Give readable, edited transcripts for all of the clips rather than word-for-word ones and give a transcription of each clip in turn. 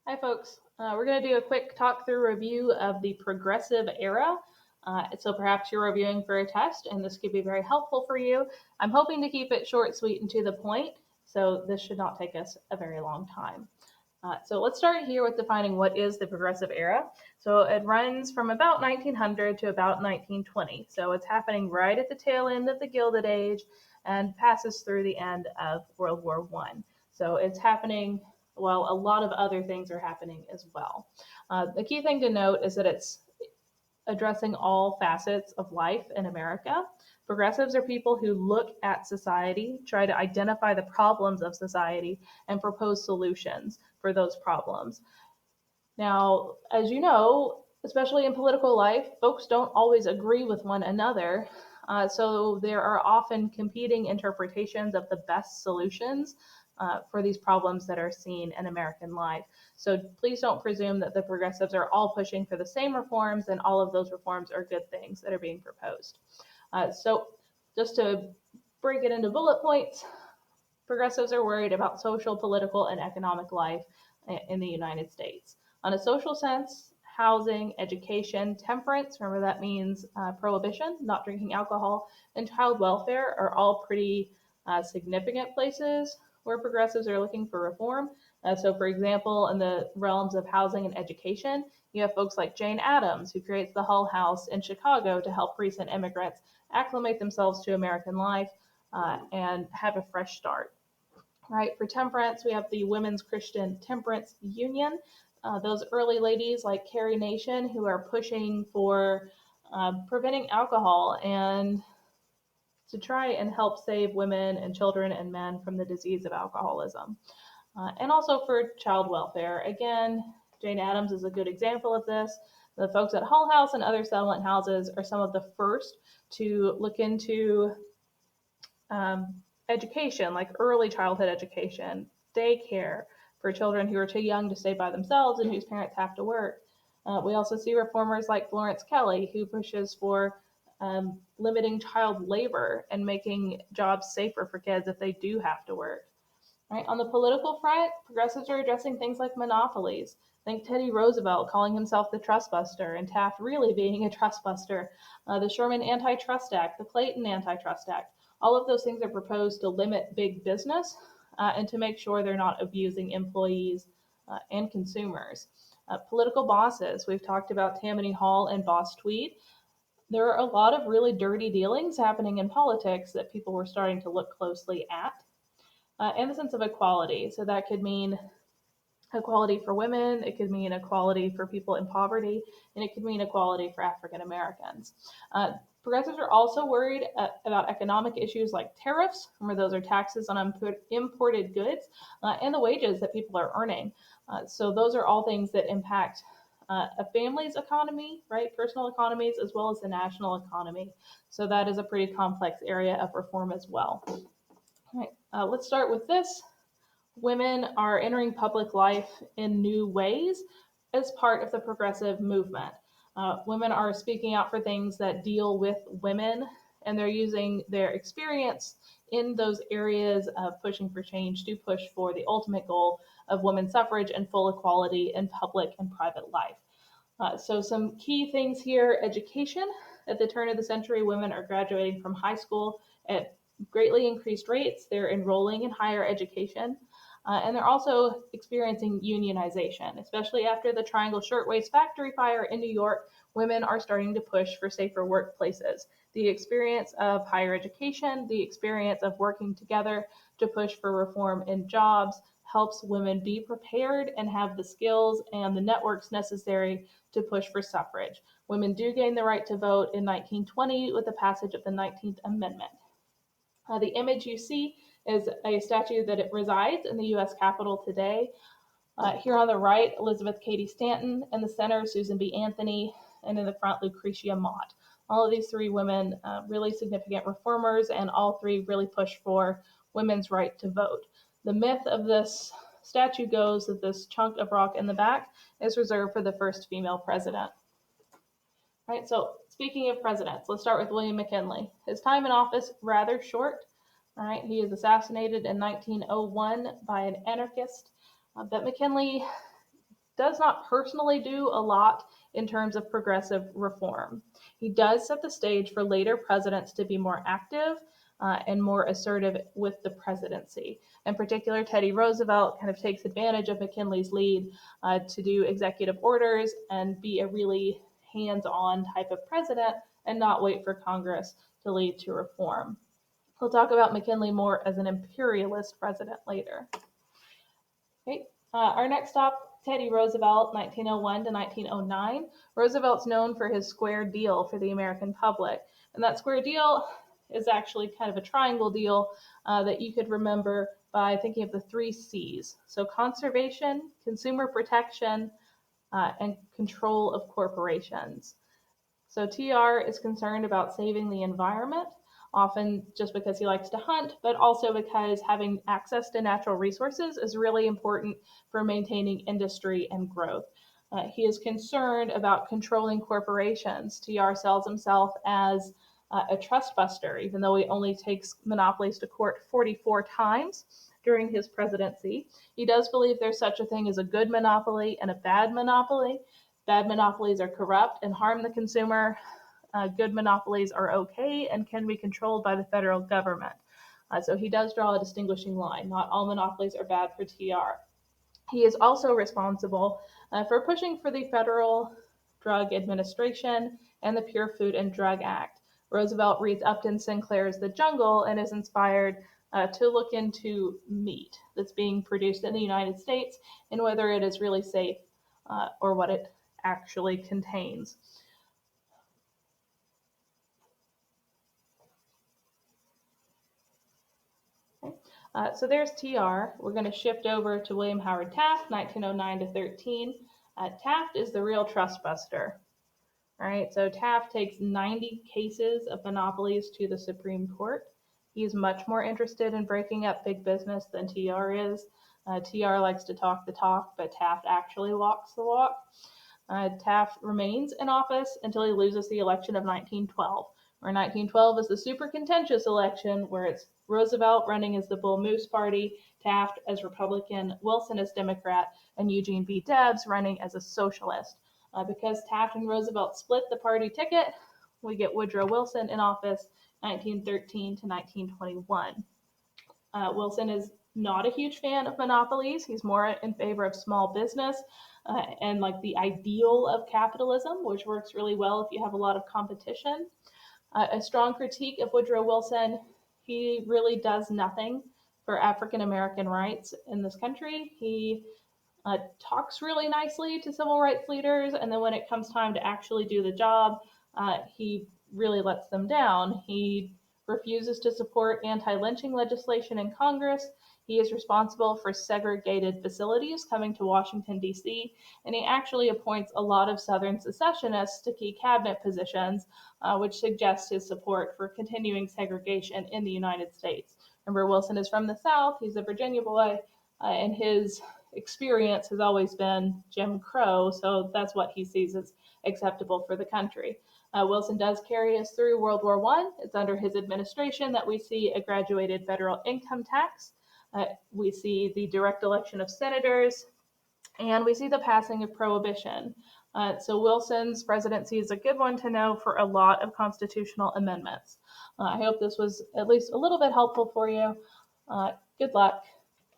Hi, folks. We're going to do a quick talk through review of the progressive era. So perhaps you're reviewing for a test, and this could be very helpful for you. I'm hoping to keep it short, sweet, and to the point, so this should not take us a very long time. So let's start here with defining what is the progressive era. So it runs from about 1900 to about 1920. So it's happening right at the tail end of the Gilded Age and passes through the end of World War One. So it's happening while a lot of other things are happening as well. The key thing to note is that it's addressing all facets of life in America. Progressives are people who look at society, try to identify the problems of society, and propose solutions for those problems. Now, as you know, especially in political life, folks don't always agree with one another. So there are often competing interpretations of the best solutions for these problems that are seen in American life. So please don't presume that the progressives are all pushing for the same reforms and all of those reforms are good things that are being proposed. So just to break it into bullet points, progressives are worried about social, political, and economic life in the United States. On a social sense, housing, education, temperance, remember that means prohibition, not drinking alcohol, and child welfare are all pretty significant places where progressives are looking for reform. So, for example, in the realms of housing and education, you have folks like Jane Addams, who creates the Hull House in Chicago to help recent immigrants acclimate themselves to American life and have a fresh start. Right, for temperance, we have the Women's Christian Temperance Union. Those early ladies like Carrie Nation who are pushing for preventing alcohol and to try and help save women and children and men from the disease of alcoholism. And also for child welfare. Again, Jane Addams is a good example of this. The folks at Hull House and other settlement houses are some of the first to look into um, education, like early childhood education, daycare for children who are too young to stay by themselves and whose parents have to work. We also see reformers like Florence Kelley, who pushes for limiting child labor and making jobs safer for kids if they do have to work. Right? On the political front, progressives are addressing things like monopolies. Think Teddy Roosevelt calling himself the trust buster and Taft really being a trust buster, the Sherman Antitrust Act, the Clayton Antitrust Act. All of those things are proposed to limit big business and to make sure they're not abusing employees and consumers. Political bosses, we've talked about Tammany Hall and Boss Tweed. There are a lot of really dirty dealings happening in politics that people were starting to look closely at. And the sense of equality. So that could mean equality for women, it could mean equality for people in poverty, and it could mean equality for African Americans. Progressives are also worried about economic issues like tariffs, remember those are taxes on imported goods, and the wages that people are earning. So those are all things that impact a family's economy, right? Personal economies, as well as the national economy. So that is a pretty complex area of reform as well. All right, let's start with this. Women are entering public life in new ways as part of the progressive movement. Women are speaking out for things that deal with women, and they're using their experience in those areas of pushing for change to push for the ultimate goal of women's suffrage and full equality in public and private life. So, some key things here: education. At the turn of the century, women are graduating from high school at greatly increased rates. They're enrolling in higher education. And they're also experiencing unionization, especially after the Triangle Shirtwaist Factory fire in New York. Women are starting to push for safer workplaces. The experience of higher education, the experience of working together to push for reform in jobs helps women be prepared and have the skills and the networks necessary to push for suffrage. Women do gain the right to vote in 1920 with the passage of the 19th Amendment. The image you see is a statue that it resides in the U.S. Capitol today. Here on the right, Elizabeth Cady Stanton. In the center, Susan B. Anthony. And in the front, Lucretia Mott. All of these three women, really significant reformers, and all three really push for women's right to vote. The myth of this statue goes that this chunk of rock in the back is reserved for the first female president. Right, so speaking of presidents, let's start with William McKinley. His time in office, rather short. All right, he was assassinated in 1901 by an anarchist. But McKinley does not personally do a lot in terms of progressive reform. He does set the stage for later presidents to be more active and more assertive with the presidency. In particular, Teddy Roosevelt kind of takes advantage of McKinley's lead to do executive orders and be a really hands-on type of president and not wait for Congress to lead to reform. We'll talk about McKinley more as an imperialist president later. Okay. Our next stop, Teddy Roosevelt, 1901 to 1909. Roosevelt's known for his square deal for the American public. And that square deal is actually kind of a triangle deal that you could remember by thinking of the 3 C's. So conservation, consumer protection, and control of corporations. So TR is concerned about saving the environment, often just because he likes to hunt, but also because having access to natural resources is really important for maintaining industry and growth. He is concerned about controlling corporations. TR sells himself as a trust buster, even though he only takes monopolies to court 44 times during his presidency. He does believe there's such a thing as a good monopoly and a bad monopoly. Bad monopolies are corrupt and harm the consumer. Good monopolies are okay and can be controlled by the federal government. So he does draw a distinguishing line. Not all monopolies are bad for TR. He is also responsible for pushing for the Federal Drug Administration and the Pure Food and Drug Act. Roosevelt reads Upton Sinclair's The Jungle and is inspired to look into meat that's being produced in the United States and whether it is really safe or what it actually contains. Okay. So there's TR. We're going to shift over to William Howard Taft, 1909 to 13. Taft is the real trust buster. All right, so Taft takes 90 cases of monopolies to the Supreme Court. He's much more interested in breaking up big business than TR is. TR likes to talk the talk, but Taft actually walks the walk. Taft remains in office until he loses the election of 1912, where 1912 is the super contentious election where it's Roosevelt running as the Bull Moose Party, Taft as Republican, Wilson as Democrat, and Eugene B. Debs running as a socialist. Because Taft and Roosevelt split the party ticket, we get Woodrow Wilson in office 1913 to 1921. Wilson is not a huge fan of monopolies. He's more in favor of small business and like the ideal of capitalism, which works really well if you have a lot of competition. A strong critique of Woodrow Wilson, he really does nothing for African American rights in this country. He talks really nicely to civil rights leaders, and then when it comes time to actually do the job, he really lets them down. He refuses to support anti-lynching legislation in Congress. He is responsible for segregated facilities coming to Washington, D.C., and he actually appoints a lot of Southern secessionists to key cabinet positions, which suggests his support for continuing segregation in the United States. Remember, Wilson is from the South. He's a Virginia boy, and his experience has always been Jim Crow, so that's what he sees as acceptable for the country. Wilson does carry us through World War I. It's under his administration that we see a graduated federal income tax. We see the direct election of senators, and we see the passing of prohibition. So Wilson's presidency is a good one to know for a lot of constitutional amendments. I hope this was at least a little bit helpful for you. Good luck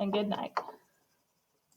and good night.